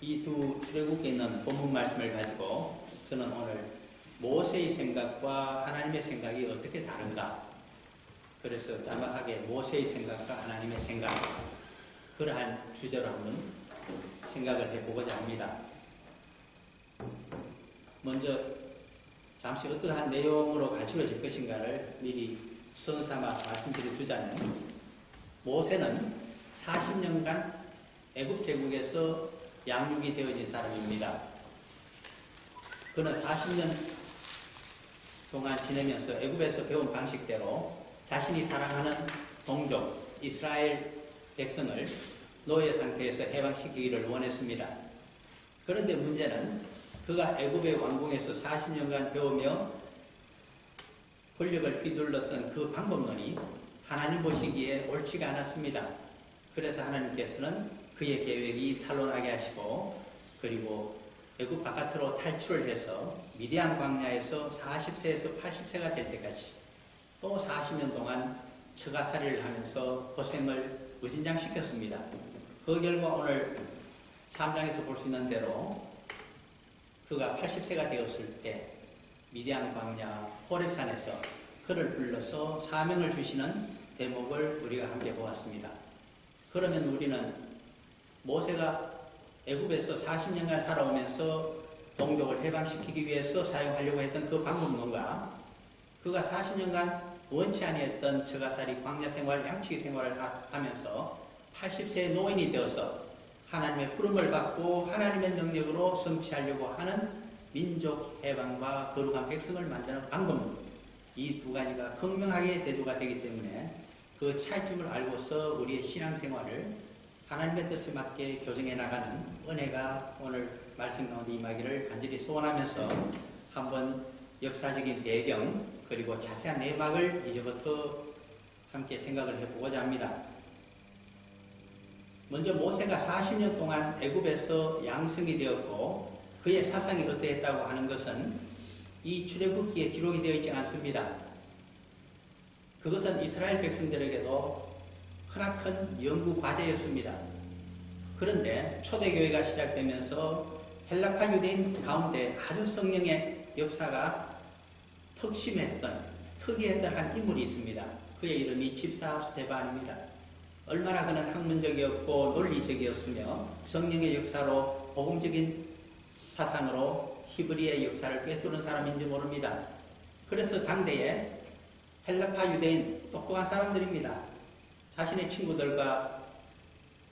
이 두 출애굽기에 있는 본문 말씀을 가지고 저는 오늘 모세의 생각과 하나님의 생각이 어떻게 다른가, 그래서 짤막하게 모세의 생각과 하나님의 생각, 그러한 주제로 한번 생각을 해보고자 합니다. 먼저 잠시 어떠한 내용으로 가르쳐질 것인가를 미리 선삼아 말씀드려 주자면, 모세는 40년간 애굽 제국에서 양육이 되어진 사람입니다. 그는 40년 동안 지내면서 애굽에서 배운 방식대로 자신이 사랑하는 동족 이스라엘 백성을 노예 상태에서 해방시키기를 원했습니다. 그런데 문제는 그가 애굽의 왕궁에서 40년간 배우며 권력을 휘둘렀던 그 방법론이 하나님 보시기에 옳지가 않았습니다. 그래서 하나님께서는 그의 계획이 탄로나게 하시고, 그리고 애굽 바깥으로 탈출을 해서 미디안 광야에서 40세에서 80세가 될 때까지 또 40년 동안 처가살이를 하면서 고생을 무진장시켰습니다. 그 결과 오늘 3장에서 볼 수 있는 대로 그가 80세가 되었을 때 미디안 광야 호렙산에서 그를 불러서 사명을 주시는 대목을 우리가 함께 보았습니다. 그러면 우리는 모세가 애굽에서 40년간 살아오면서 동족을 해방시키기 위해서 사용하려고 했던 그 방법론과 그가 40년간 원치 아니했던 처가살이 광야 생활, 양치기 생활을 하면서 80세의 노인이 되어서 하나님의 부름을 받고 하나님의 능력으로 성취하려고 하는 민족 해방과 거룩한 백성을 만드는 방법론, 이 두 가지가 극명하게 대조가 되기 때문에 그 차이점을 알고서 우리의 신앙생활을 하나님의 뜻에 맞게 교정해 나가는 은혜가 오늘 말씀 가운데 임하기를 간절히 소원하면서 한번 역사적인 배경 그리고 자세한 내막을 이제부터 함께 생각을 해보고자 합니다. 먼저 모세가 40년 동안 애굽에서 양성이 되었고 그의 사상이 어떠했다고 하는 것은 이 출애굽기에 기록이 되어 있지 않습니다. 그것은 이스라엘 백성들에게도 크나큰 연구 과제였습니다. 그런데 초대교회가 시작되면서 헬라파 유대인 가운데 아주 성령의 역사가 특이했던 한 인물이 있습니다. 그의 이름이 집사 스데반입니다. 얼마나 그는 학문적이었고 논리적이었으며 성령의 역사로 복음적인 사상으로 히브리의 역사를 꿰뚫은 사람인지 모릅니다. 그래서 당대에 헬라파 유대인 똑똑한 사람들입니다. 자신의 친구들과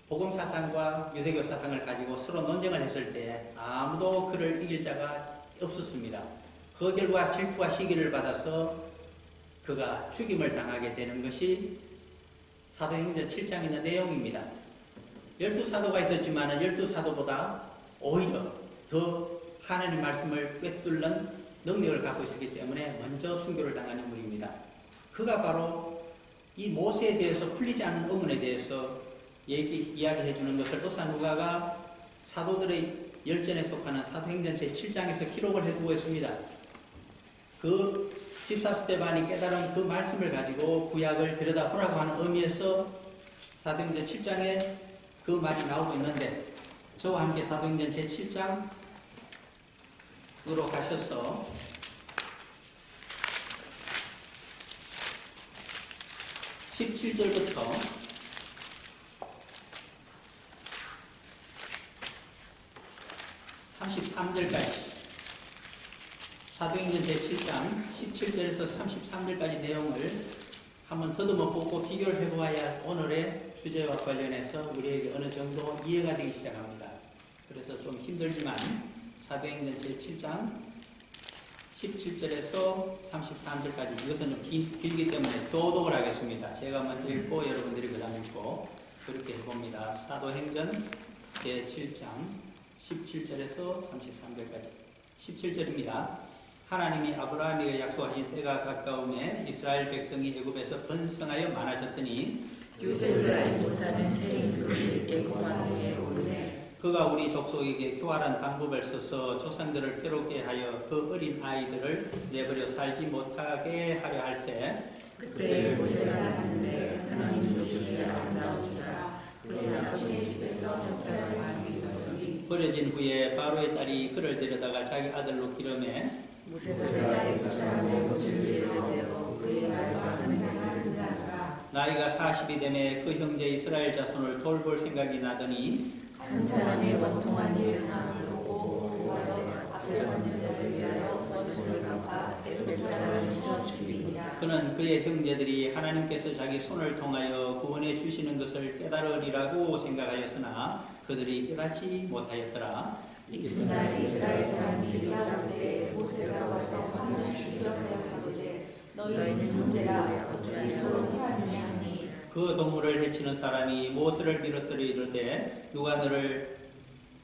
복음 사상과 유대교 사상을 가지고 서로 논쟁을 했을 때 아무도 그를 이길 자가 없었습니다. 그 결과 질투와 시기를 받아서 그가 죽임을 당하게 되는 것이 사도행전 7장에 있는 내용입니다. 12사도가 있었지만 12사도보다 오히려 더 하나님 말씀을 꿰뚫는 능력을 갖고 있었기 때문에 먼저 순교를 당한 인물입니다. 그가 바로 이 모세에 대해서 풀리지 않는 의문에 대해서 이야기해 주는 것을 의사 누가가 사도들의 열전에 속하는 사도행전 제7장에서 기록을 해두고 있습니다. 그 집사 스데반이 깨달은 그 말씀을 가지고 구약을 들여다보라고 하는 의미에서 사도행전 7장에 그 말이 나오고 있는데, 저와 함께 사도행전 제7장으로 가셔서 17절부터 33절까지 사도행전 제7장 17절에서 33절까지 내용을 한번 더듬어 보고 비교를 해보아야 오늘의 주제와 관련해서 우리에게 어느 정도 이해가 되기 시작합니다. 그래서 좀 힘들지만 사도행전 제7장 17절에서 33절까지, 이것은 좀 길기 때문에 교독을 하겠습니다. 제가 먼저 읽고 여러분들이 그 다음 읽고 그렇게 해봅니다. 사도행전 제7장 17절에서 33절까지. 17절입니다. 하나님이 아브라함에게 약속하신 때가 가까움에 이스라엘 백성이 애굽에서 번성하여 많아졌더니 요셉을 알지 못하는 새 인류를 애굽 왕궁에 오르네. 그가 우리 족속에게 교활한 방법을 써서 조상들을 괴롭게 하여 그 어린 아이들을 내버려 살지 못하게 하려 할세. 그때 모세가 났는데 하나님 보시기에 아름다운지라. 그의 아버지 집에서 석 달을 왕이 거적이 버려진 후에 바로의 딸이 그를 데려다가 자기 아들로 기름해 모세가 그 사람의 옷을 찔러내어 그의 말과 항상 응하노라. 나이가 40이 되매 그 형제 이스라엘 자손을 돌볼 생각이 나더니 한 사람의 원통한 일을 당을 보고 보호하여 앞에 받는 자를 위하여 원수를 갚아 애굽 사람을 쳐 죽이니라. 그는 그의 형제들이 하나님께서 자기 손을 통하여 구원해 주시는 것을 깨달으리라고 생각하였으나 그들이 깨닫지 못하였더라. 이튿날 이스라엘 사람이 싸우되 모세가 와서 하나씩 기억하여 가로되 너희는 형제라 어찌 서로 해하느냐 하니 그 동물을 해치는 사람이 모세를 비롯들어 이르되 누가 너를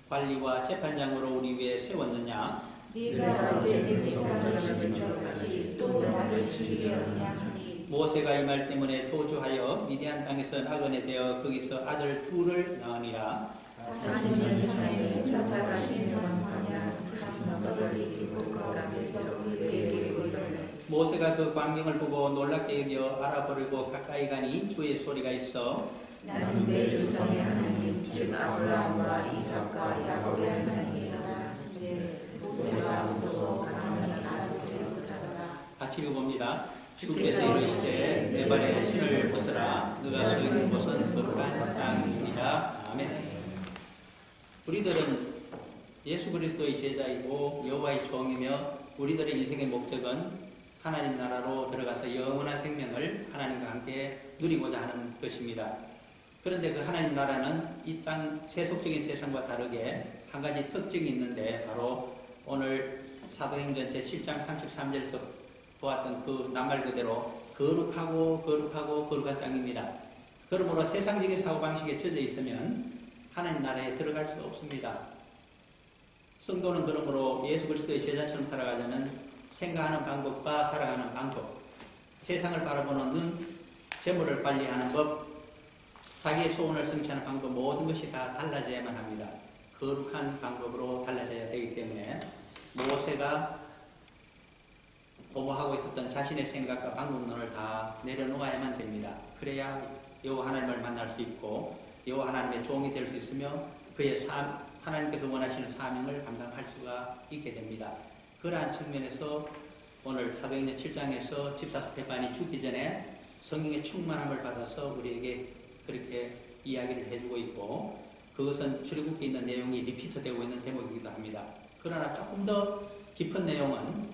관리와 재판장으로 우리 위에 세웠느냐. 네가 어제 내 사람을 죽인 것 같이 또 나를 죽이려 하느냐 하니 모세가 이 말 때문에 도주하여 미디안 땅에서 나그네 되어 거기서 아들 둘을 낳으니라. 40년 전에 천사가 신성한 광야 사슴 너를 이끌고 가라면서 그에게 이르되 모세가 그 광경을 보고 놀랍게 여겨 알아보려고 가까이 가니 주의 소리가 있어 나는 내 조상의 하나님 즉 아브라함과 이삭과 야곱의 하나님이라 하시되 모세가 무서워 가만히 가서지 못하더라. 같이 읽어봅니다. 주께서 이르시되 내 발에 신을 벗으라. 너가 서 있는 곳은 거룩한 땅이니라. 아멘. 우리들은 예수 그리스도의 제자이고 여호와의 종이며 우리들의 인생의 목적은 하나님 나라로 들어가서 영원한 생명을 하나님과 함께 누리고자 하는 것입니다. 그런데 그 하나님 나라는 이 땅 세속적인 세상과 다르게 한 가지 특징이 있는데 바로 오늘 사도행전 제7장 33절에서 보았던 그 낱말 그대로 거룩하고 거룩한 땅입니다. 그러므로 세상적인 사고방식에 젖어 있으면 하나님 나라에 들어갈 수 없습니다. 성도는 그러므로 예수 그리스도의 제자처럼 살아가려면 생각하는 방법과 살아가는 방법, 세상을 바라보는 눈, 재물을 관리하는 법, 자기의 소원을 성취하는 방법 모든 것이 다 달라져야만 합니다. 거룩한 방법으로 달라져야 되기 때문에 모세가 도모하고 있었던 자신의 생각과 방법론을 다 내려놓아야만 됩니다. 그래야 여호와 하나님을 만날 수 있고 여호와 하나님의 종이 될 수 있으며 그의 하나님께서 원하시는 사명을 감당할 수가 있게 됩니다. 그러한 측면에서 오늘 사도행전 7장에서 집사 스데반이 죽기 전에 성령의 충만함을 받아서 우리에게 그렇게 이야기를 해주고 있고 그것은 출애굽기에 있는 내용이 리피트되고 있는 대목이기도 합니다. 그러나 조금 더 깊은 내용은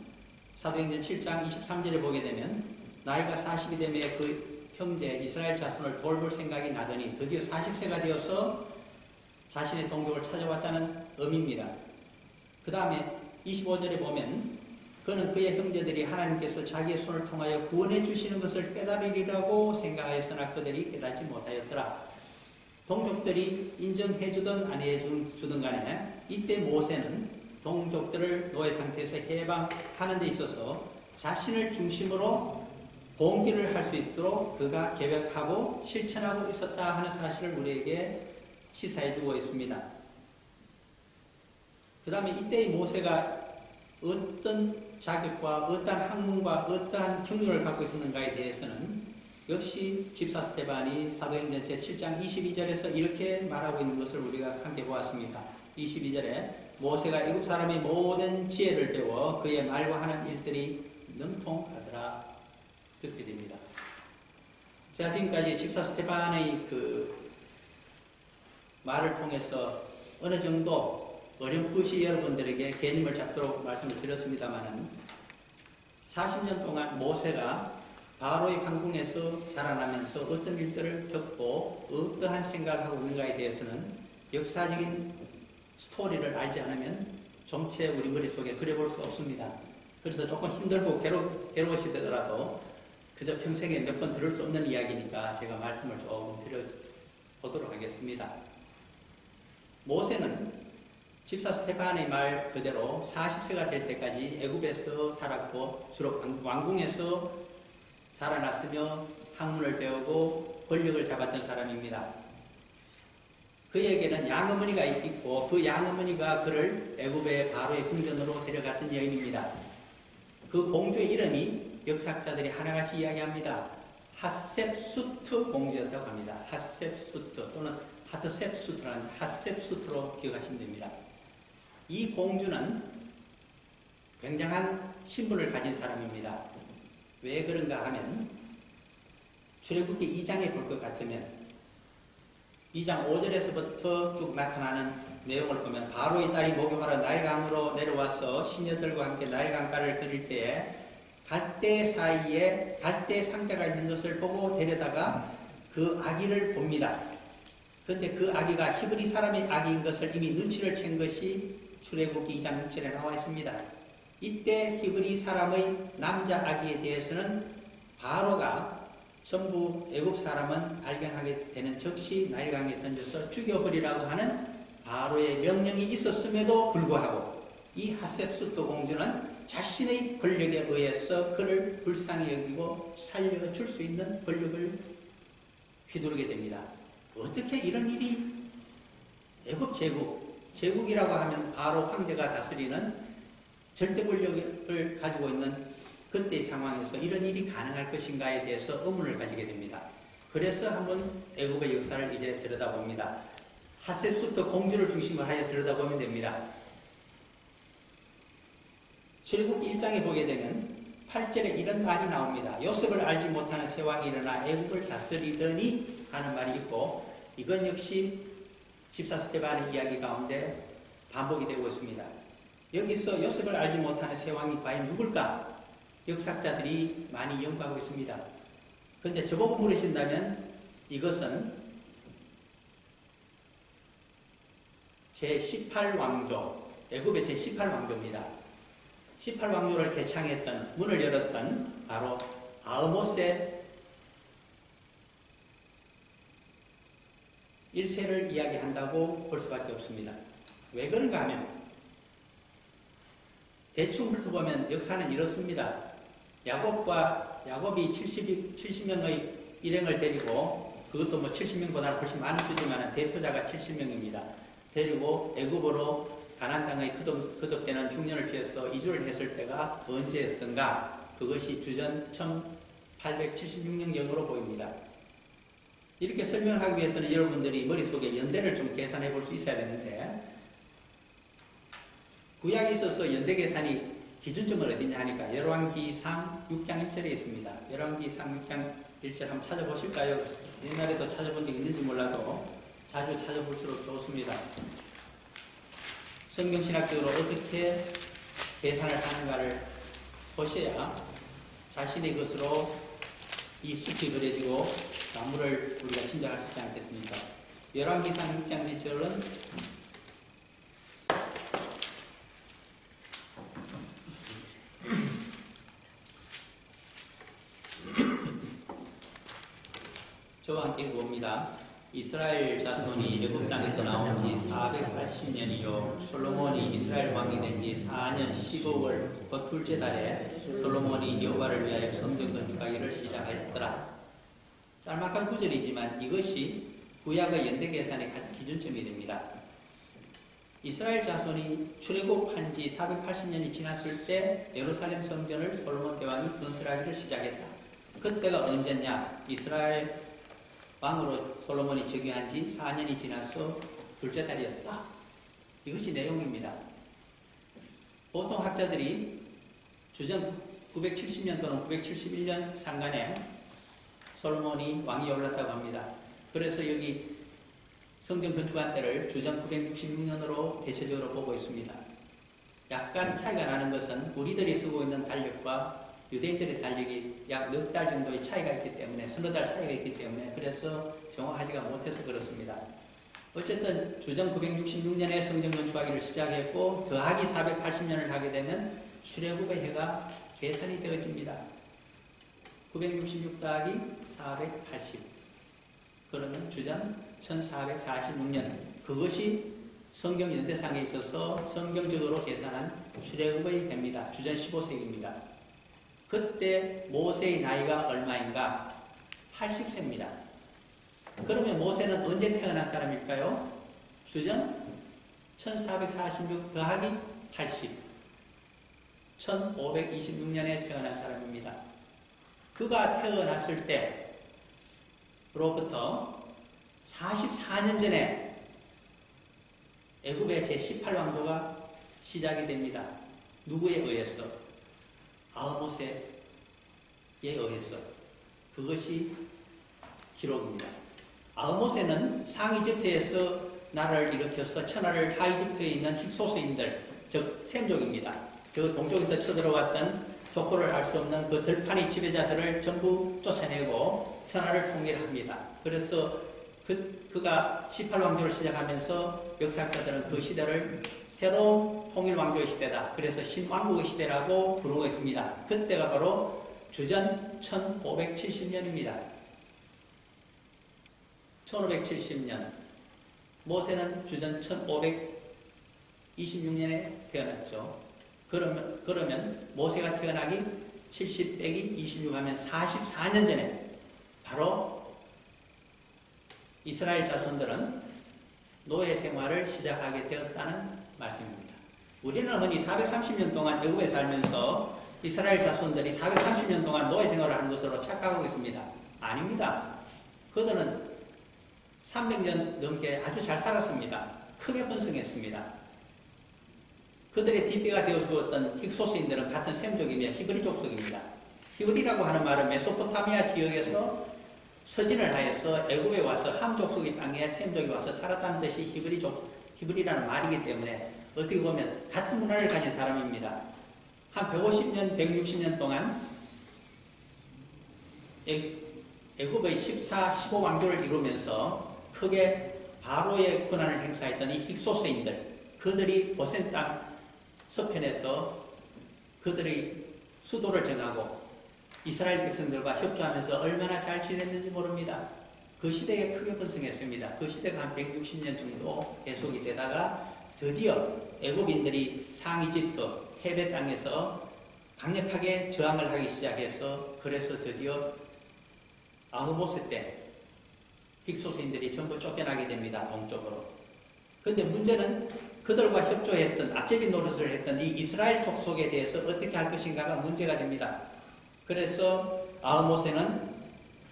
사도행전 7장 23절에 보게 되면 나이가 40이 되매 그 형제 이스라엘 자손을 돌볼 생각이 나더니 드디어 40세가 되어서 자신의 동족을 찾아왔다는 의미입니다. 그 다음에 25절에 보면 그는 그의 형제들이 하나님께서 자기의 손을 통하여 구원해 주시는 것을 깨달으리라고 생각하였으나 그들이 깨닫지 못하였더라. 동족들이 인정해주든 안 해주든 간에 이때 모세는 동족들을 노예 상태에서 해방하는 데 있어서 자신을 중심으로 봉기를 할 수 있도록 그가 계획하고 실천하고 있었다 하는 사실을 우리에게 시사해주고 있습니다. 그 다음에 이때의 모세가 어떤 자격과 어떠한 학문과 어떠한 경륜을 갖고 있었는가에 대해서는 역시 집사 스데반이 사도행전 제7장 22절에서 이렇게 말하고 있는 것을 우리가 함께 보았습니다. 22절에 모세가 애굽 사람의 모든 지혜를 배워 그의 말과 하는 일들이 능통하더라. 그렇게 됩니다. 제가 지금까지 집사 스데반의 그 말을 통해서 어느 정도 어렴풋이 여러분들에게 개념을 잡도록 말씀을 드렸습니다마는 40년 동안 모세가 바로의 황궁에서 자라나면서 어떤 일들을 겪고 어떠한 생각을 하고 있는가에 대해서는 역사적인 스토리를 알지 않으면 좀채 우리 머릿속에 그려볼 수가 없습니다. 그래서 조금 힘들고 괴로우시더라도 그저 평생에 몇 번 들을 수 없는 이야기니까 제가 말씀을 조금 드려보도록 하겠습니다. 모세는 집사 스데반의 말 그대로 40세가 될 때까지 애굽에서 살았고 주로 왕궁에서 자라났으며 학문을 배우고 권력을 잡았던 사람입니다. 그에게는 양어머니가 있고 그 양어머니가 그를 애굽의 바로의 궁전으로 데려갔던 여인입니다. 그 공주의 이름이 역사학자들이 하나같이 이야기합니다. 핫셉수트 공주였다고 합니다. 핫셉수트 또는 핫셉수트로 기억하시면 됩니다. 이 공주는 굉장한 신분을 가진 사람입니다. 왜 그런가 하면 출애굽기 2장에 볼 것 같으면 2장 5절에서부터 쭉 나타나는 내용을 보면 바로의 딸이 목욕하러 나일강으로 내려와서 시녀들과 함께 나일강가를 그릴 때에 갈대 사이에 갈대 상자가 있는 것을 보고 데려다가 그 아기를 봅니다. 그런데 그 아기가 히브리 사람의 아기인 것을 이미 눈치를 챈 것이 출애굽기 2장 6절에 나와 있습니다. 이때 히브리 사람의 남자 아기에 대해서는 바로가 전부 애굽 사람은 발견하게 되는 즉시 나일강에 던져서 죽여버리라고 하는 바로의 명령이 있었음에도 불구하고 이 핫셉수트 공주는 자신의 권력에 의해서 그를 불쌍히 여기고 살려줄 수 있는 권력을 휘두르게 됩니다. 어떻게 이런 일이 애굽 제국이라고 하면 바로 황제가 다스리는 절대 권력을 가지고 있는 그때의 상황에서 이런 일이 가능할 것인가에 대해서 의문을 가지게 됩니다. 그래서 한번 애굽의 역사를 이제 들여다봅니다. 핫셉수트 공주를 중심으로 하여 들여다보면 됩니다. 출애굽기 1장에 보게 되면 8절에 이런 말이 나옵니다. 요셉을 알지 못하는 새 왕이 일어나 애굽을 다스리더니 하는 말이 있고 이건 역시 집사 스테반의 이야기 가운데 반복이 되고 있습니다. 여기서 요셉을 알지 못하는 새 왕이 과연 누굴까? 역사학자들이 많이 연구하고 있습니다. 그런데 저보고 물으신다면 이것은 제18왕조, 애굽의 제18왕조입니다. 18왕조를 개창했던, 문을 열었던 바로 아흐모세 1세를 이야기한다고 볼 수밖에 없습니다. 왜 그런가 하면 대충 훑어보면 역사는 이렇습니다. 야곱이 70명의 일행을 데리고 그것도 뭐 70명보다 훨씬 많은 수지만 대표자가 70명입니다. 데리고 애굽으로 가나안 땅의 거듭되는 흉년을 피해서 이주를 했을 때가 언제였던가? 그것이 주전 1876년경으로 보입니다. 이렇게 설명을 하기 위해서는 여러분들이 머릿속에 연대를 좀 계산해 볼 수 있어야 되는데 구약에 있어서 연대 계산이 기준점은 어디냐 하니까 열왕기상 6장 1절에 있습니다. 열왕기상 6장 1절 한번 찾아보실까요? 옛날에도 찾아본 적이 있는지 몰라도 자주 찾아볼수록 좋습니다. 성경신학적으로 어떻게 계산을 하는가를 보셔야 자신의 것으로 이 숲이 그려지고 나무를 우리가 짐작할 수 있지 않겠습니까? 열왕기상 6장 1절은 저와 함께 읽어봅니다. 이스라엘 자손이 애굽 땅에서 나온 지 480년이요 솔로몬이 이스라엘 왕이 된 지 4년 15월 곧 둘째 달에 솔로몬이 여호와를 위하여 성전 건축하기를 시작하였더라. 짤막한 구절이지만 이것이 구약의 연대 계산의 기준점이 됩니다. 이스라엘 자손이 출애굽한 지 480년이 지났을 때 예루살렘 성전을 솔로몬 대왕이 건설하기를 시작했다. 그때가 언제냐? 이스라엘 왕으로 솔로몬이 즉위한 지 4년이 지나서 둘째 달이었다. 이것이 내용입니다. 보통 학자들이 주전 970년 또는 971년 상간에 솔로몬이 왕이 올랐다고 합니다. 그래서 여기 성전 건축한 때를 주전 966년으로 대체적으로 보고 있습니다. 약간 차이가 나는 것은 우리들이 쓰고 있는 달력과 유대인들의 달력이 약 넉 달 정도의 차이가 있기 때문에, 서너 달 차이가 있기 때문에 그래서 정확하지가 못해서 그렇습니다. 어쨌든 주전 966년에 성전 건축하기를 시작했고 더하기 480년을 하게 되면 출애굽의 해가 계산이 되어집니다. 966 더하기 480 그러면 주전 1446년 그것이 성경 연대상에 있어서 성경적으로 계산한 출애굽의 해입니다. 주전 15세기입니다. 그때 모세의 나이가 얼마인가? 80세입니다. 그러면 모세는 언제 태어난 사람일까요? 주전 1446 더하기 80 1526년에 태어난 사람입니다. 그가 태어났을 때로부터 44년 전에 애굽의 제18왕조가 시작이 됩니다. 누구에 의해서? 아흐모세에 의해서. 그것이 기록입니다. 아흐모세는 상이집트에서 나라를 일으켜서 천하를 하이집트에 있는 힉소스인들, 즉 셈족입니다. 그 동쪽에서 쳐들어왔던 조건을 알 수 없는 그 들판의 지배자들을 전부 쫓아내고 천하를 통일합니다. 그래서 그가 18왕조를 시작하면서 역사학자들은 그 시대를 새로운 통일왕조의 시대다. 그래서 신왕국의 시대라고 부르고 있습니다. 그때가 바로 주전 1570년입니다. 1570년. 모세는 주전 1526년에 태어났죠. 그러면 모세가 태어나기 70 빼기 26 하면 44년 전에 바로 이스라엘 자손들은 노예 생활을 시작하게 되었다는 말씀입니다. 우리는 흔히 430년 동안 애굽에 살면서 이스라엘 자손들이 430년 동안 노예 생활을 한 것으로 착각하고 있습니다. 아닙니다. 그들은 300년 넘게 아주 잘 살았습니다. 크게 번성했습니다. 그들의 뒷배가 되어주었던 힉소스인들은 같은 셈족이며 히브리 족속입니다. 히브리라고 하는 말은 메소포타미아 지역에서 서진을 하여서 애굽에 와서 함 족속의 땅에 셈족이 와서 살았다는 것이 히브리라는 말이기 때문에 어떻게 보면 같은 문화를 가진 사람입니다. 한 150년, 160년 동안 애굽의 14, 15왕조를 이루면서 크게 바로의 권한을 행사했던 이 힉소스인들, 그들이 고센 땅 서편에서 그들의 수도를 정하고 이스라엘 백성들과 협조하면서 얼마나 잘 지냈는지 모릅니다. 그 시대에 크게 번성했습니다. 그 시대가 한 160년 정도 계속이 되다가 드디어 애굽인들이 상이집트 테베 땅에서 강력하게 저항을 하기 시작해서 그래서 드디어 아흐모세 때 힉소스인들이 전부 쫓겨나게 됩니다. 동쪽으로. 그런데 문제는 그들과 협조했던 앞제비 노릇을 했던 이 이스라엘 족속에 대해서 어떻게 할 것인가가 문제가 됩니다. 그래서 아흐모세는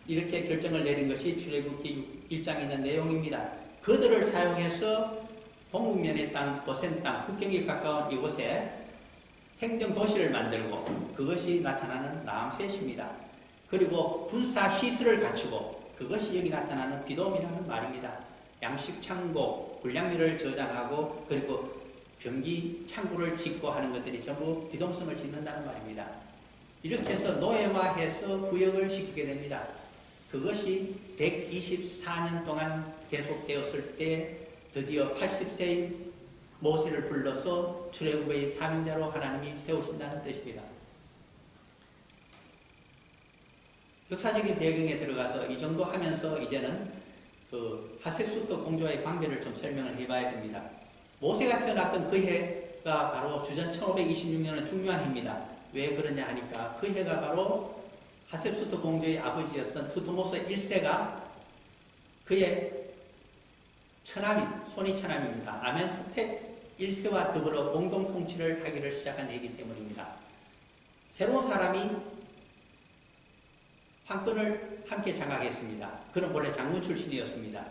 이렇게 결정을 내린 것이 출애굽기 1장에 있는 내용입니다. 그들을 사용해서 동북면의 땅, 고센 땅, 국경에 가까운 이곳에 행정도시를 만들고 그것이 나타나는 라암셋입니다. 그리고 군사 시설을 갖추고 그것이 여기 나타나는 비돔이라는 말입니다. 양식 창고, 불량미를 저장하고 그리고 병기 창고를 짓고 하는 것들이 전부 비돔섬을 짓는다는 말입니다. 이렇게 해서 노예화해서 구역을 시키게 됩니다. 그것이 124년 동안 계속되었을 때 드디어 80세의 모세를 불러서 출애굽의 사명자로 하나님이 세우신다는 뜻입니다. 역사적인 배경에 들어가서 이 정도 하면서 이제는 그 하셋수터 공주와의 관계를 좀 설명을 해봐야 됩니다. 모세가 태어났던 그 해가 바로 주전 1526년은 중요한 해입니다. 왜 그러냐 하니까 그 해가 바로 하셋수터 공주의 아버지였던 투트모스 1세가 그의 처남인, 손이 처남입니다. 아멘호텝 1세와 더불어 공동 통치를 하기를 시작한 해이기 때문입니다. 새로운 사람이 황권을 함께 장악했습니다. 그는 원래 장군 출신이었습니다.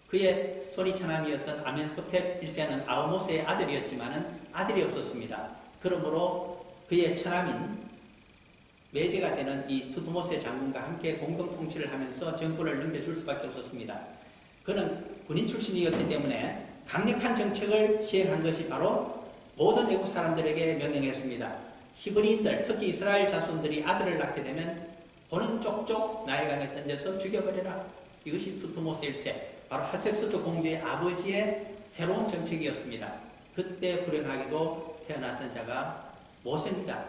그의 손이 처남이었던 아멘호텝 1세는 아흐모세의 아들이었지만 아들이 없었습니다. 그러므로 그의 처남인 매제가 되는 이 투트모스 장군과 함께 공동 통치를 하면서 정권을 넘겨줄 수밖에 없었습니다. 그는 군인 출신이었기 때문에 강력한 정책을 시행한 것이 바로 모든 애국 사람들에게 명령했습니다. 히브리인들, 특히 이스라엘 자손들이 아들을 낳게 되면 본은 쪽쪽 나일강에 던져서 죽여버려라. 이것이 투트모스 1세, 바로 하셉수터 공주의 아버지의 새로운 정책이었습니다. 그때 불행하게도 태어났던 자가 모세입니다.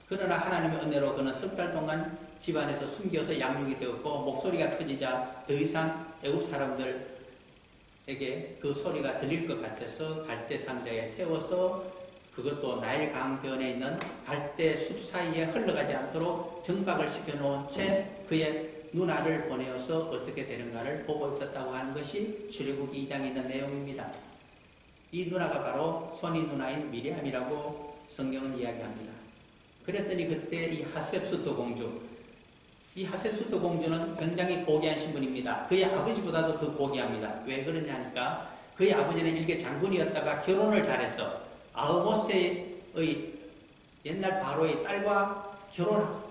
그러나 하나님의 은혜로 그는 석 달 동안 집안에서 숨겨서 양육이 되었고 목소리가 커지자 더 이상 애국 사람들에게 그 소리가 들릴 것 같아서 갈대 상자에 태워서 그것도 나일 강변에 있는 갈대 숲 사이에 흘러가지 않도록 정박을 시켜놓은 채 그의 누나를 보내어서 어떻게 되는가를 보고 있었다고 하는 것이 출애굽기 2장에 있는 내용입니다. 이 누나가 바로 손이 누나인 미리암이라고 성경은 이야기합니다. 그랬더니 그때 이 하셉수터 공주, 이 하셋수트 공주는 굉장히 고귀한 신분입니다. 그의 아버지보다도 더 고귀합니다. 왜 그러냐니까 그의 아버지는 일개 장군이었다가 결혼을 잘해서 아흐모스의 옛날 바로의 딸과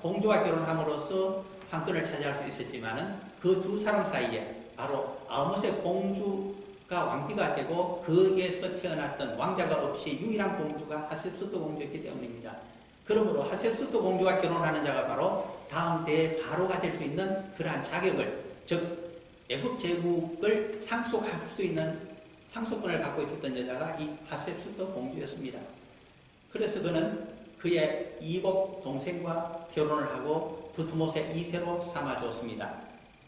공주와 결혼함으로써 황권을 차지할 수 있었지만은 그 두 사람 사이에 바로 아흐모스의 공주가 왕비가 되고 그에서 태어났던 왕자가 없이 유일한 공주가 하셋수트 공주였기 때문입니다. 그러므로 하셋수트 공주와 결혼하는 자가 바로 다음 때의 바로가 될 수 있는 그러한 자격을, 즉 애굽 제국을 상속할 수 있는 상속권을 갖고 있었던 여자가 이 하셋수트 공주였습니다. 그래서 그는 그의 이곱 동생과 결혼을 하고 두트모세 2세로 삼아주었습니다.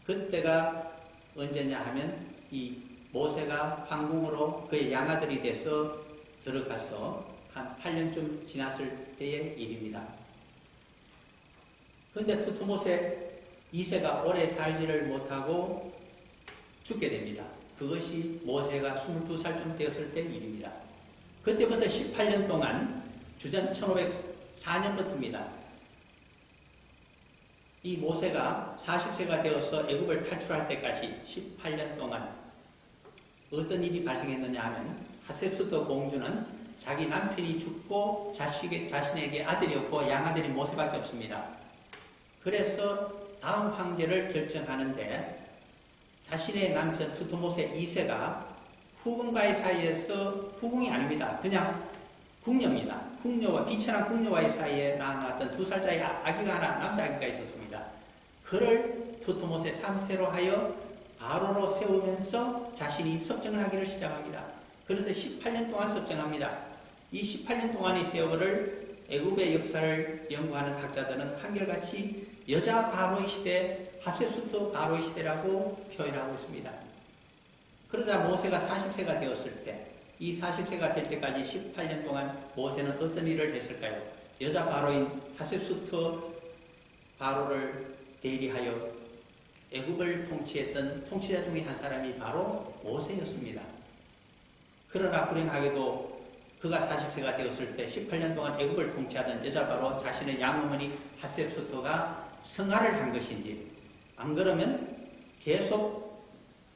그때가 언제냐 하면 이 모세가 황궁으로 그의 양아들이 돼서 들어가서 한 8년쯤 지났을 때의 일입니다. 그런데 두트모세 2세가 오래 살지를 못하고 죽게 됩니다. 그것이 모세가 22살쯤 되었을 때 일입니다. 그때부터 18년 동안 주전 1504년부터입니다. 이 모세가 40세가 되어서 애굽을 탈출할 때까지 18년 동안 어떤 일이 발생했느냐 하면 하셋수트 공주는 자기 남편이 죽고 자신에게 아들이 없고 양아들이 모세밖에 없습니다. 그래서 다음 황제를 결정하는데 자신의 남편 두트모세 2세가 후궁과의 사이에서 후궁이 아닙니다. 그냥 궁녀입니다. 궁녀와 비천한 궁녀와의 사이에 낳았던 2살짜리 아기가 하나, 남자 아기가 있었습니다. 그를 두트모세 3세로 하여 바로로 세우면서 자신이 섭정을 하기를 시작합니다. 그래서 18년 동안 섭정합니다. 이 18년 동안의 세월을 애굽의 역사를 연구하는 학자들은 한결같이 여자 바로의 시대, 하셋수트 바로의 시대라고 표현하고 있습니다. 그러다 모세가 40세가 되었을 때, 이 40세가 될 때까지 18년 동안 모세는 어떤 일을 했을까요? 여자 바로인 하셋수트 바로를 대리하여 애굽을 통치했던 통치자 중에 한 사람이 바로 모세였습니다. 그러나 불행하게도 그가 40세가 되었을 때 18년 동안 애굽을 통치하던 여자 바로 자신의 양어머니 하셋수트가 성화를 한 것인지, 안 그러면 계속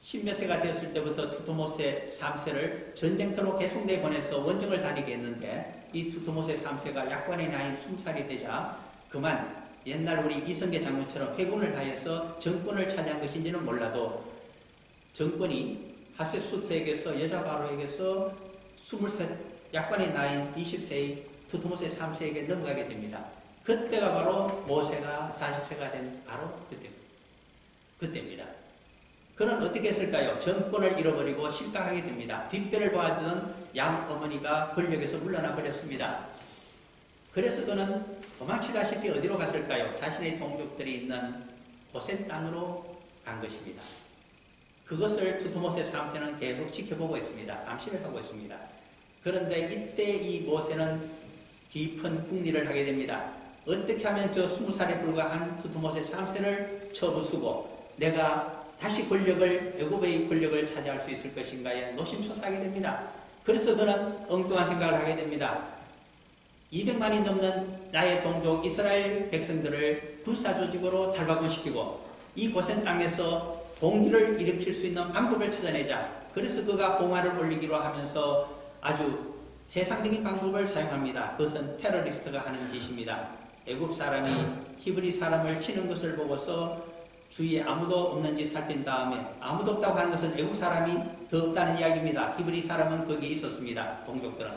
십몇 세가 되었을 때부터 두트모세 3세를 전쟁터로 계속 내보내서 원정을 다니게 했는데 이 두트모세 3세가 약관의 나이인 20살이 되자 그만 옛날 우리 이성계 장군처럼 회군을 하여서 정권을 차지한 것인지는 몰라도 정권이 하셋수트에게서 여자 바로에게서 23 약관의 나이인 20세의 두트모세 3세에게 넘어가게 됩니다. 그때가 바로 모세가 40세가 된 바로 그때입니다. 그는 어떻게 했을까요? 정권을 잃어버리고 실각하게 됩니다. 뒷배를 봐주던 양어머니가 권력에서 물러나 버렸습니다. 그래서 그는 도망치다시피 어디로 갔을까요? 자신의 동족들이 있는 고센 땅으로 간 것입니다. 그것을 두트모세 3세는 계속 지켜보고 있습니다. 감시를 하고 있습니다. 그런데 이때 이 모세는 깊은 궁리를 하게 됩니다. 어떻게 하면 저 20살에 불과한 두트모세 3세를 쳐부수고 내가 다시 애굽의 권력을 차지할 수 있을 것인가에 노심초사하게 됩니다. 그래서 그는 엉뚱한 생각을 하게 됩니다. 200만이 넘는 나의 동족 이스라엘 백성들을 군사조직으로 탈바꿈시키고 이 고센 땅에서 봉기를 일으킬 수 있는 방법을 찾아내자. 그래서 그가 봉화를 올리기로 하면서 아주 세상적인 방법을 사용합니다. 그것은 테러리스트가 하는 짓입니다. 애굽 사람이 히브리 사람을 치는 것을 보고서 주위에 아무도 없는지 살핀 다음에 아무도 없다고 하는 것은 애국 사람이 더 없다는 이야기입니다. 히브리 사람은 거기에 있었습니다. 동족들은.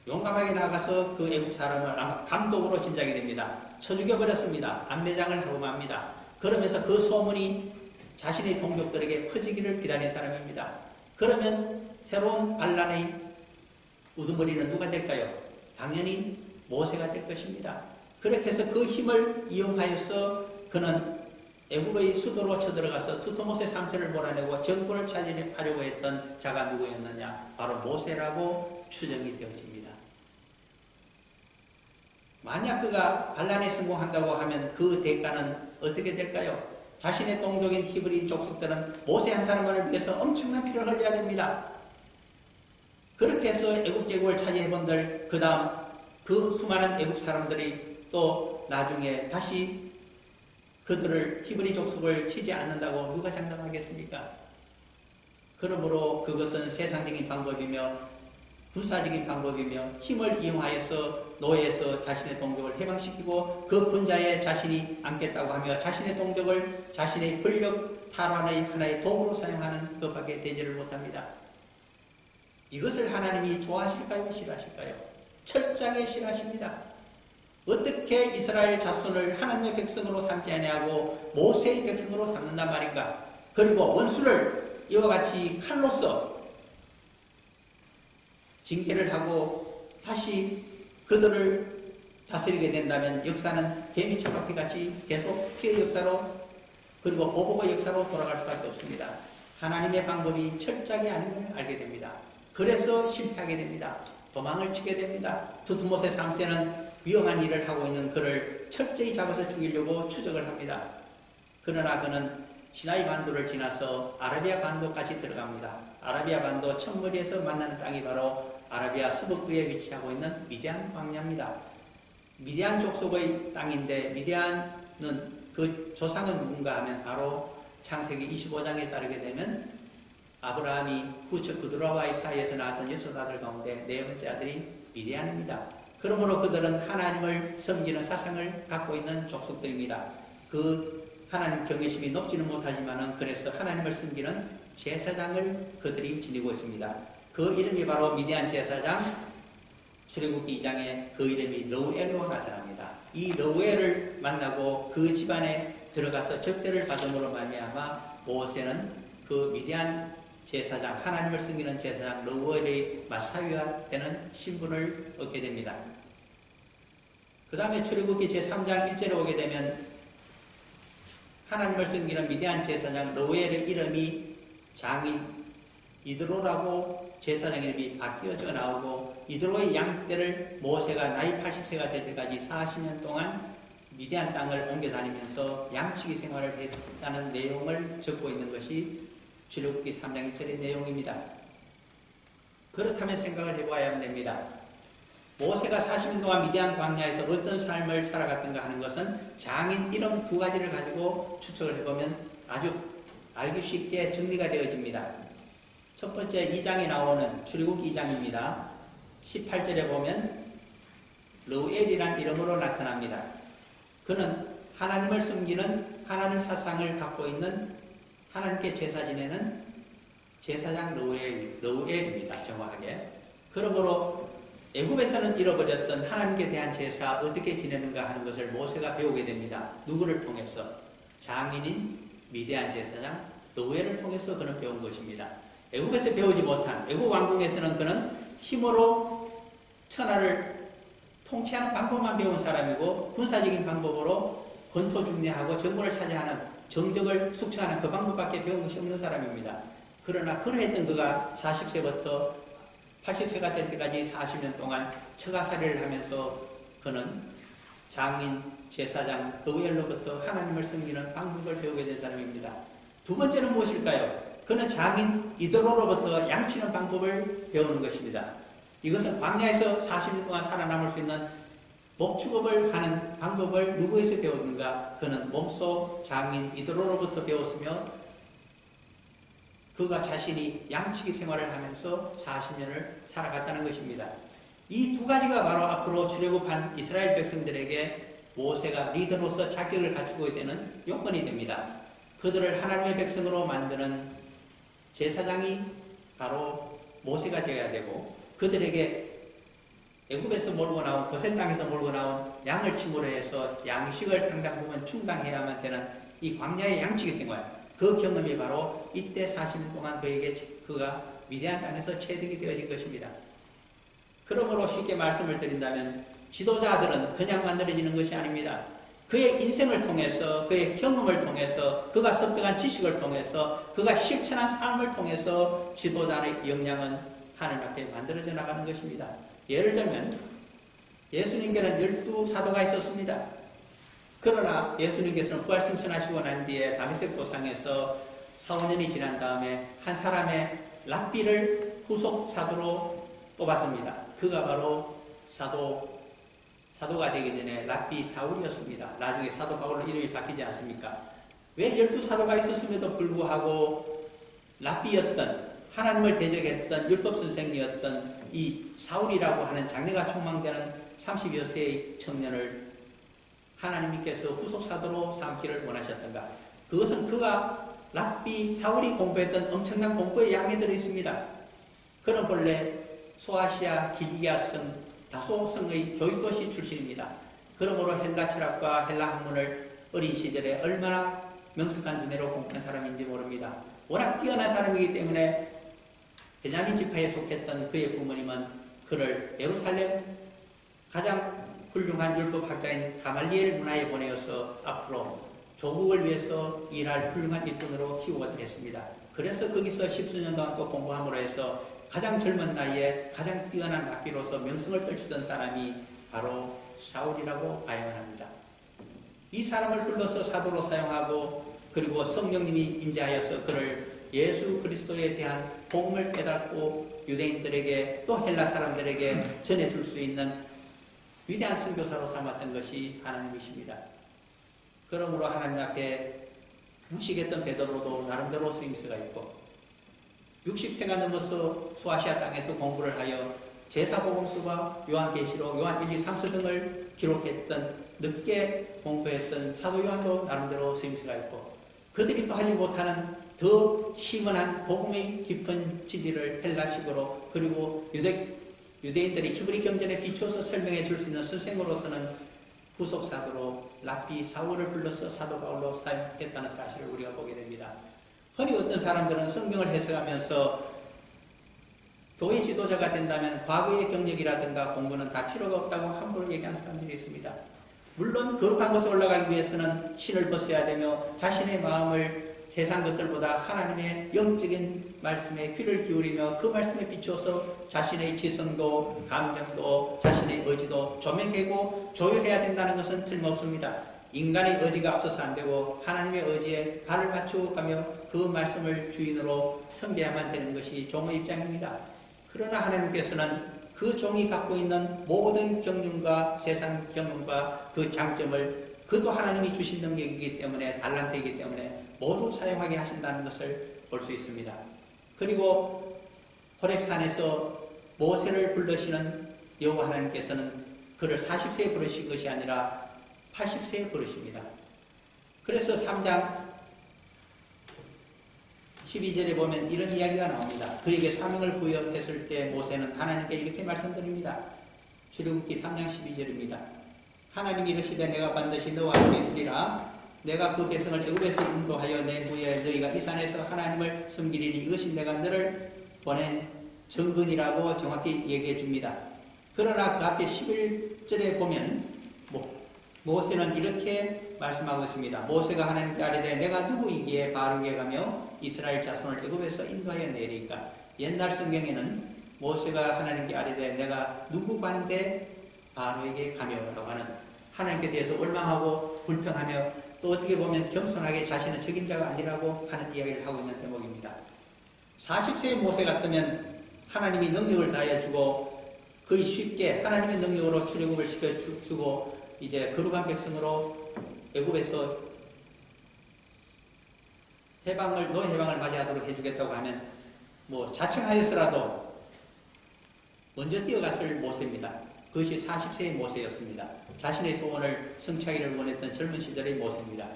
용감하게 나가서 그 애국 사람을 아마 감독으로 짐작이 됩니다. 쳐 죽여버렸습니다. 안매장을 하고 맙니다. 그러면서 그 소문이 자신의 동족들에게 퍼지기를 기다린 사람입니다. 그러면 새로운 반란의 우두머리는 누가 될까요? 당연히 모세가 될 것입니다. 그렇게 해서 그 힘을 이용하여서 그는 애굽의 수도로 쳐들어가서 두트모세 3세를 몰아내고 정권을 차지하려고 했던 자가 누구였느냐? 바로 모세라고 추정이 되어집니다. 만약 그가 반란에 성공한다고 하면 그 대가는 어떻게 될까요? 자신의 동족인 히브리 족속들은 모세 한 사람만을 위해서 엄청난 피를 흘려야 됩니다. 그렇게 해서 애굽 제국을 차지해본들 그 다음 그 수많은 애굽 사람들이 또 나중에 다시 그들을 히브리 족속을 치지 않는다고 누가 장담하겠습니까? 그러므로 그것은 세상적인 방법이며 불사적인 방법이며 힘을 이용하여서 노예에서 자신의 동족을 해방시키고 그 군자에 자신이 앉겠다고 하며 자신의 동족을 자신의 권력 탈환의 하나의 도구로 사용하는 것밖에 되지를 못합니다. 이것을 하나님이 좋아하실까요? 싫어하실까요? 철저하게 싫어하십니다. 어떻게 이스라엘 자손을 하나님의 백성으로 삼지 아니하고 모세의 백성으로 삼는단 말인가? 그리고 원수를 이와 같이 칼로서 징계를 하고 다시 그들을 다스리게 된다면 역사는 개미 처박기 같이 계속 피해 역사로 그리고 보복의 역사로 돌아갈 수밖에 없습니다. 하나님의 방법이 철저하게 아닌 걸 알게 됩니다. 그래서 실패하게 됩니다. 도망을 치게 됩니다. 두트모세 3세는 위험한 일을 하고 있는 그를 철저히 잡아서 죽이려고 추적을 합니다. 그러나 그는 시나이 반도를 지나서 아라비아 반도까지 들어갑니다. 아라비아 반도 첫머리에서 만나는 땅이 바로 아라비아 서북부에 위치하고 있는 미디안 광야입니다. 미디안 족속의 땅인데 미디안은 그 조상은 누군가 하면 바로 창세기 25장에 따르게 되면 아브라함이 후처 그드라와의 사이에서 낳았던 6아들 가운데 4번째 아들이 미디안입니다. 그러므로 그들은 하나님을 섬기는 사상을 갖고 있는 족속들입니다. 그 하나님 경외심이 높지는 못하지만은 그래서 하나님을 섬기는 제사장을 그들이 지니고 있습니다. 그 이름이 바로 미디안 제사장 출애굽기 2장에 그 이름이 르우엘로 나타납니다. 이 르우엘을 만나고 그 집안에 들어가서 접대를 받음으로 말미암아 모세는 그 미디안 제사장 하나님을 섬기는 제사장 르우엘의 맞사위가 되는 신분을 얻게 됩니다. 그 다음에 출애굽기 제3장 1절에 오게 되면 하나님을 섬기는 미디안 제사장 르우엘의 이름이 장인 이드로라고 제사장 이름이 바뀌어져 나오고 이드로의 양떼를 모세가 나이 80세가 될 때까지 40년 동안 미디안 땅을 옮겨 다니면서 양치기 생활을 했다는 내용을 적고 있는 것이 출애굽기 3장 1절의 내용입니다. 그렇다면 생각을 해봐야 됩니다. 모세가 40년 동안 미디안 광야에서 어떤 삶을 살아갔던가 하는 것은 장인 이름 2가지를 가지고 추측을 해보면 아주 알기 쉽게 정리가 되어집니다. 첫 번째 2장에 나오는 출애굽기 2장입니다. 18절에 보면 르우엘이란 이름으로 나타납니다. 그는 하나님을 섬기는 하나님 사상을 갖고 있는 하나님께 제사 지내는 제사장 르우엘입니다. 정확하게. 그러므로 애굽에서는 잃어버렸던 하나님께 대한 제사 어떻게 지내는가 하는 것을 모세가 배우게 됩니다. 누구를 통해서? 장인인 미디안 제사장 르우엘을 통해서 그는 배운 것입니다. 애굽에서 배우지 못한 애굽 왕궁에서는 그는 힘으로 천하를 통치하는 방법만 배운 사람이고 군사적인 방법으로 권토 중례하고 정권을 차지하는 정적을 숙청하는 그 방법밖에 배운 것이 없는 사람입니다. 그러나 그러했던 그가 40세부터 80세가 될 때까지 40년 동안 처가살이를 하면서 그는 장인, 제사장, 르우엘로부터 하나님을 섬기는 방법을 배우게 된 사람입니다. 두 번째는 무엇일까요? 그는 장인 이드로로부터 양치는 방법을 배우는 것입니다. 이것은 광야에서 40년 동안 살아남을 수 있는 목축업을 하는 방법을 누구에서 배웠는가? 그는 몸소 장인 이드로로부터 배웠으며 그가 자신이 양치기 생활을 하면서 40년을 살아갔다는 것입니다. 이 2가지가 바로 앞으로 출애굽한 이스라엘 백성들에게 모세가 리더로서 자격을 갖추고 되는 요건이 됩니다. 그들을 하나님의 백성으로 만드는 제사장이 바로 모세가 되어야 되고 그들에게 애굽에서 몰고 나온 거센 땅에서 몰고 나온 양을 침으로 해서 양식을 상당 부분 충당해야만 되는 이 광야의 양치기 생활 그 경험이 바로 이때 40년 동안 그가 미디안 땅에서 체득이 되어진 것입니다. 그러므로 쉽게 말씀을 드린다면 지도자들은 그냥 만들어지는 것이 아닙니다. 그의 인생을 통해서 그의 경험을 통해서 그가 습득한 지식을 통해서 그가 실천한 삶을 통해서 지도자의 역량은 하늘 앞에 만들어져 나가는 것입니다. 예를 들면 예수님께는 12사도가 있었습니다. 그러나 예수님께서는 부활승천하시고 난 뒤에 다메섹 도상에서 4~5년이 지난 다음에 한 사람의 랍비를 후속 사도로 뽑았습니다. 그가 바로 사도 사도가 되기 전에 랍비 사울이었습니다. 나중에 사도 바울로 이름이 바뀌지 않습니까? 왜 12사도가 있었음에도 불구하고 랍비였던 하나님을 대적했던 율법 선생이었던 이 사울이라고 하는 장래가 촉망되는 30여 세의 청년을 하나님께서 후속 사도로 삼기를 원하셨던가? 그것은 그가 랍비 사울이 공부했던 엄청난 공부의 양에 들어 있습니다. 그는 본래 소아시아 길리기아 성 다소 성의 교육도시 출신입니다. 그러므로 헬라 철학과 헬라 학문을 어린 시절에 얼마나 명석한 두뇌로 공부한 사람인지 모릅니다. 워낙 뛰어난 사람이기 때문에 베냐민 지파에 속했던 그의 부모님은 그를 예루살렘 가장 훌륭한 율법학자인 가말리엘 문화에 보내어서 앞으로 조국을 위해서 일할 훌륭한 일꾼으로 키우고자 했습니다. 그래서 거기서 10수년 동안 또 공부함으로 해서 가장 젊은 나이에 가장 뛰어난 랍비로서 명성을 떨치던 사람이 바로 사울이라고 봐야만 합니다. 이 사람을 불러서 사도로 사용하고 그리고 성령님이 임재하여서 그를 예수 그리스도에 대한 복음을 깨닫고 유대인들에게 또 헬라 사람들에게 전해줄 수 있는 위대한 선교사로 삼았던 것이 하나님이십니다. 그러므로 하나님 앞에 무식했던 베드로도 나름대로 쓰임새가 있고 60세가 넘어서 소아시아 땅에서 공부를 하여 제사복음서와 요한계시록, 요한 1, 2, 3서 등을 기록했던 늦게 공부했던 사도 요한도 나름대로 쓰임새가 있고 그들이 또 하지 못하는 더 심원한 복음의 깊은 진리를 헬라식으로 그리고 유대인들이 히브리 경전에 비추어서 설명해 줄 수 있는 선생으로서는 후속 사도로 랍비 사울을 불러서 사도 바울로 사용했다는 사실을 우리가 보게 됩니다. 흔히 어떤 사람들은 성경을 해석하면서 교회 지도자가 된다면 과거의 경력이라든가 공부는 다 필요가 없다고 함부로 얘기하는 사람들이 있습니다. 물론 거룩한 곳에 올라가기 위해서는 신을 벗어야 되며 자신의 마음을 세상 것들보다 하나님의 영적인 말씀에 귀를 기울이며 그 말씀에 비추어서 자신의 지성도 감정도 자신의 의지도 조명하고 조율해야 된다는 것은 틀림없습니다. 인간의 의지가 앞서서 안 되고 하나님의 의지에 발을 맞추어 가며 그 말씀을 주인으로 섬겨야만 되는 것이 종의 입장입니다. 그러나 하나님께서는 그 종이 갖고 있는 모든 경륜과 세상 경륜과 그 장점을 그것도 하나님이 주신 능력이기 때문에 달란트이기 때문에 모두 사용하게 하신다는 것을 볼 수 있습니다. 그리고 호렙산에서 모세를 부르시는 여호와 하나님께서는 그를 40세에 부르신 것이 아니라 80세에 부르십니다. 그래서 3장 12절에 보면 이런 이야기가 나옵니다. 그에게 사명을 부여했을 때 모세는 하나님께 이렇게 말씀드립니다. 출애굽기 3장 12절입니다. 하나님이 이르시되 내가 반드시 너와 함께 있으리라. 내가 그 백성을 애굽에서 인도하여 내 후에 너희가 이 산에서 하나님을 섬기리니 이것이 내가 너를 보낸 정근이라고 정확히 얘기해 줍니다. 그러나 그 앞에 11절에 보면 모세는 이렇게 말씀하고 있습니다. 모세가 하나님께 아뢰되 내가 누구이기에 바로에게 가며 이스라엘 자손을 애굽에서 인도하여 내리까. 옛날 성경에는 모세가 하나님께 아뢰되 내가 누구 관대 바로에게 가며라고 하는 하나님께 대해서 원망하고 불평하며 또 어떻게 보면 겸손하게 자신은 적임자가 아니라고 하는 이야기를 하고 있는 대목입니다. 40세의 모세 같으면 하나님이 능력을 다해 주고 거의 쉽게 하나님의 능력으로 출애굽을 시켜주고 이제 거룩한 백성으로 애굽에서 노예 해방을 맞이하도록 해주겠다고 하면 자청하여서라도 먼저 뛰어갔을 모세입니다. 그것이 40세의 모세였습니다. 자신의 소원을 성취하기를 원했던 젊은 시절의 모세입니다.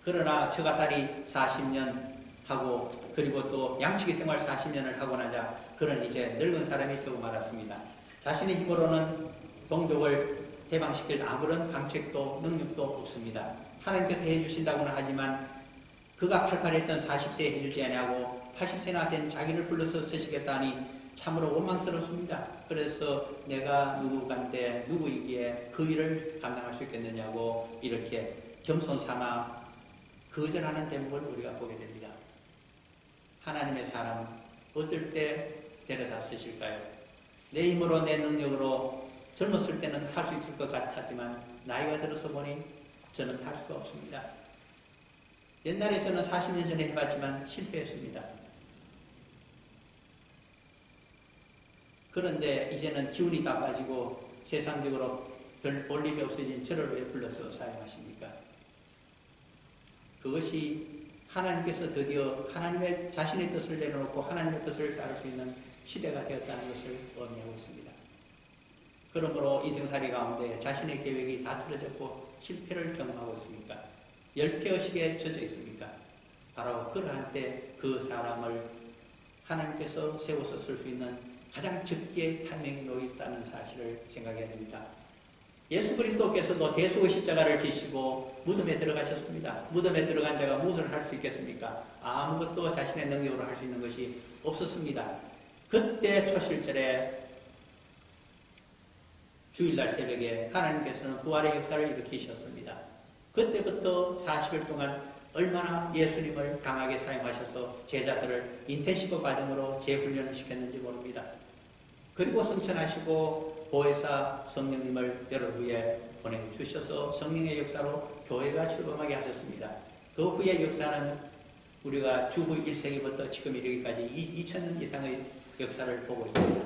그러나 처가살이 40년 하고 그리고 또 양치기 생활 40년을 하고 나자 그는 이제 늙은 사람이 되고 말았습니다. 자신의 힘으로는 동족을 해방시킬 아무런 방책도 능력도 없습니다. 하나님께서 해주신다고는 하지만 그가 팔팔했던 40세에 해주지 아니하고 80세나 된 자기를 불러서 쓰시겠다니 참으로 원망스럽습니다. 그래서 내가 누구간데 누구이기에 그 일을 감당할 수 있겠느냐고 이렇게 겸손 삼아 거절하는 대목을 우리가 보게 됩니다. 하나님의 사람 어떨 때 데려다 쓰실까요? 내 힘으로 내 능력으로 젊었을 때는 할 수 있을 것 같았지만 나이가 들어서 보니 저는 할 수가 없습니다. 옛날에 저는 40년 전에 해봤지만 실패했습니다. 그런데 이제는 기운이 다 빠지고 세상적으로 볼 일이 없어진 저를 왜 불러서 사용하십니까? 그것이 하나님께서 드디어 하나님의 자신의 뜻을 내려놓고 하나님의 뜻을 따를 수 있는 시대가 되었다는 것을 의미하고 있습니다. 그러므로 인생살이 가운데 자신의 계획이 다 틀어졌고 실패를 경험하고 있습니까? 열패의식에 젖어 있습니까? 바로 그러한 때 그 사람을 하나님께서 세워서 쓸 수 있는 가장 적기의 타이밍이 놓여 있다는 사실을 생각해야 됩니다. 예수 그리스도께서도 대속의 십자가를 지시고 무덤에 들어가셨습니다. 무덤에 들어간 자가 무엇을 할 수 있겠습니까? 아무것도 자신의 능력으로 할 수 있는 것이 없었습니다. 그때 초실절에 주일날 새벽에 하나님께서는 부활의 역사를 일으키셨습니다. 그때부터 40일 동안 얼마나 예수님을 강하게 사용하셔서 제자들을 인텐시브 과정으로 재훈련을 시켰는지 모릅니다. 그리고 승천하시고 보혜사 성령님을 여러분 위에 보내주셔서 성령의 역사로 교회가 출범하게 하셨습니다. 그 후의 역사는 우리가 주후 1세기부터 지금 이르기까지 2000년 이상의 역사를 보고 있습니다.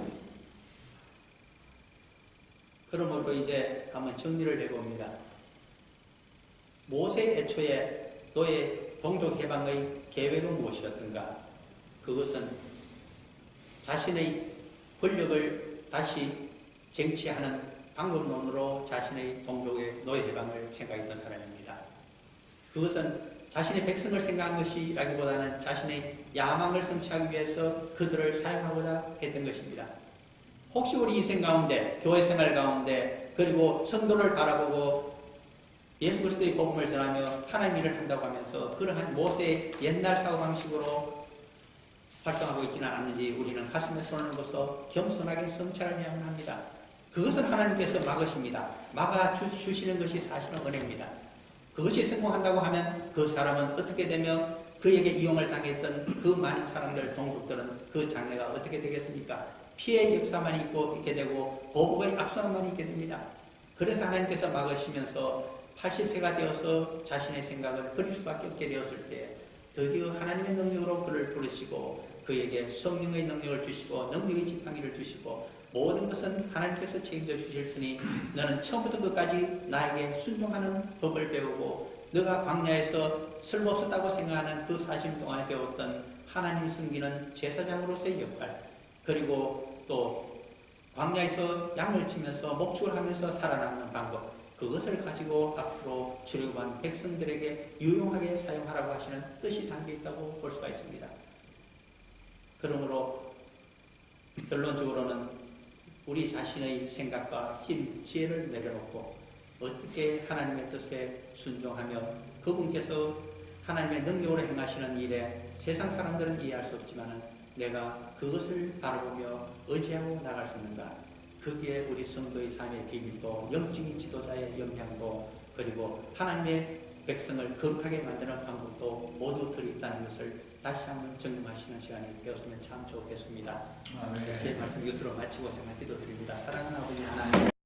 그러므로 이제 한번 정리를 해봅니다. 모세 애초에 너의 동족 해방의 계획은 무엇이었던가? 그것은 자신의 권력을 다시 쟁취하는 방법론으로 자신의 동족의 노예 해방을 생각했던 사람입니다. 그것은 자신의 백성을 생각한 것이라기보다는 자신의 야망을 성취하기 위해서 그들을 사용하고자 했던 것입니다. 혹시 우리 인생 가운데, 교회 생활 가운데, 그리고 성도를 바라보고 예수 그리스도의 복음을 전하며 하나님 일을 한다고 하면서 그러한 모세의 옛날 사고방식으로 활동하고 있지는 않은지 우리는 가슴에 손을 얹어서 겸손하게 성찰을 해야만 합니다. 그것을 하나님께서 막으십니다. 막아주시는 것이 사실은 은혜입니다. 그것이 성공한다고 하면 그 사람은 어떻게 되며 그에게 이용을 당했던 그 많은 사람들, 동족들은 그 장래가 어떻게 되겠습니까? 피해의 역사만 있게 되고 보복의 악순환만 있게 됩니다. 그래서 하나님께서 막으시면서 80세가 되어서 자신의 생각을 버릴 수밖에 없게 되었을 때 드디어 하나님의 능력으로 그를 부르시고 그에게 성령의 능력을 주시고 능력의 지팡이를 주시고 모든 것은 하나님께서 책임져 주실 테니 너는 처음부터 끝까지 나에게 순종하는 법을 배우고 너가 광야에서 쓸모없었다고 생각하는 그 40일 동안에 배웠던 하나님 섬기는 제사장으로서의 역할, 그리고 또 광야에서 양을 치면서 목축을 하면서 살아남는 방법, 그것을 가지고 앞으로 출애굽한 백성들에게 유용하게 사용하라고 하시는 뜻이 담겨 있다고 볼 수가 있습니다. 그러므로 결론적으로는 우리 자신의 생각과 힘, 지혜를 내려놓고 어떻게 하나님의 뜻에 순종하며 그분께서 하나님의 능력으로 행하시는 일에 세상 사람들은 이해할 수 없지만 내가 그것을 바라보며 의지하고 나갈 수 있는가? 그게 우리 성도의 삶의 비밀도, 영적인 지도자의 역량도, 그리고 하나님의 백성을 거룩하게 만드는 방법도 모두 들어있다는 것을 다시 한번 점검하시는 시간이 되었으면 참 좋겠습니다. 제 말씀 이것으로 마치고 정말 기도드립니다. 사랑하는 아버지 하나님,